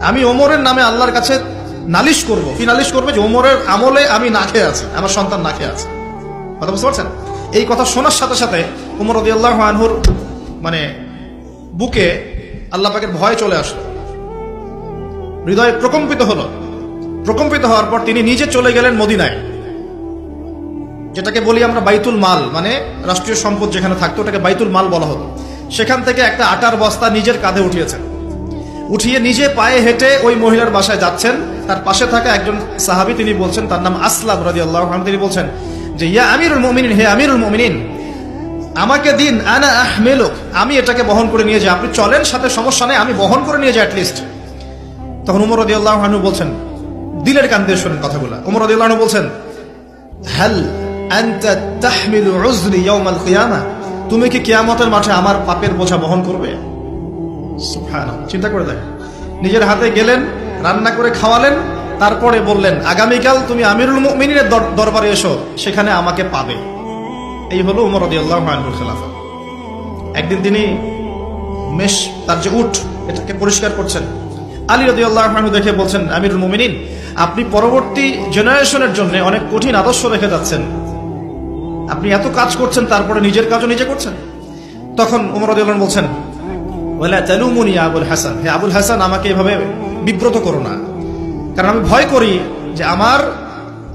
আমি ওমরের নামে আল্লাহর কাছে নালিশ করব। কি নালিশ করবে? যে ওমরের আমলে আমি না খেয়ে আছি, আমার সন্তান না খেয়ে আছে। কথা বুঝতে পারছেন? এই কথা শোনার সাথে সাথে ওমর রাদিয়াল্লাহু আনহুর মানে বুকে আল্লাহ পাকের ভয় চলে আসলো, হৃদয় প্রকম্পিত হলো। প্রকম্পিত হওয়ার পর তিনি নিজে চলে গেলেন মদিনায়, যেটাকে বলি আমরা বাইতুল মাল, মানে রাষ্ট্রীয় সম্পদ যেখানে থাকতো ওটাকে বাইতুল মাল বলা হতো। সেখান থেকে একটা আটার বস্তা নিজের কাঁধে উঠিয়েছেন, উঠিয়ে নিজে পায়ে হেঁটে ওই মহিলার বাসায় যাচ্ছেন। তার পাশে থাকা একজন সাহাবী, তিনি বলছেন, তার নাম আসলাম রাদিয়াল্লাহু আনহু, তিনি বলছেন যে ইয়া আমিরুল মুমিনিন, হে আমিরুল মুমিনিন, আমাকে দিন, আনা আহমিলুক, আমি এটাকে বহন করে নিয়ে যাই, আপনি চলেন সাথে, সমস্যা নেই, আমি বহন করে নিয়ে যাই অ্যাটলিস্ট। তখন ওমর রাদিয়াল্লাহু আনহু বলছেন, দিলের কান দিয়ে শোনেন কথাগুলো, ওমর রাদিয়াল্লাহু আনহু বলছেন, হাল আনতা তাহমিলু উযরি ইয়াউমাল কিয়ামা, তুমি কি কিয়ামতের মাঠে আমার পাপের বোঝা বহন করবে? সুবহানাল্লাহ, চিন্তা করে দেখেন। নিজের হাতে গেলেন, রান্না করে খাওয়ালেন, তারপরে বললেন আগামীকাল তুমি আমিরুল মুমিনিনের দরবারে এসো, সেখানে আমাকে পাবে। এই হলো ওমর রাদিয়াল্লাহু আনহুর খেলাফত। একদিন তিনি তার যে উট, এটাকে পরিষ্কার করছেন। আলী রাদিয়াল্লাহু আনহু দেখে বলছেন, আমিরুল মুমিনিন, আপনি পরবর্তী জেনারেশনের জন্য অনেক কঠিন আদর্শ রেখে যাচ্ছেন, আপনি এত কাজ করছেন তারপরে নিজের কাজও নিজে করছেন। তখন ওমর রাদিয়াল্লাহু আনহু বলছেন, ওয়ালা তালুমুনি ইয়া আবুল হাসান, হে আবুল হাসান, আমাকে এভাবে বিব্রত করো না, কারণ আমি ভয় করি যে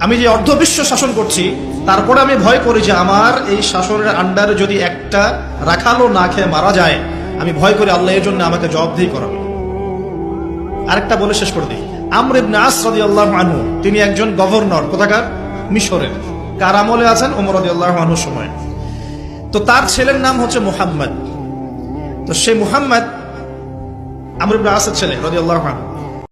আমি যে অর্ধবিশ্ব শাসন করছি, তারপরে আমি ভয় করি যে আমার এই শাসনের আন্ডারে যদি একটা রাখালও না খেয়ে মারা যায়, আমি ভয় করি আল্লাহ এর জন্য আমাকে জবাবদিহি করাবে। আরেকটা বলে শেষ করে দিই, আমর ইবনে আস রাদিয়াল্লাহু আনহু, তিনি একজন গভর্নর, কোথাকার? মিশরের। কার আমলে আছেন? ওমর রাদিয়াল্লাহু আনহুর সময়। তো তার ছেলের নাম হচ্ছে মুহাম্মদ। তো সেই মুহাম্মদ আমর ইবনে আসের ছেলে রাদিয়াল্লাহু আনহু।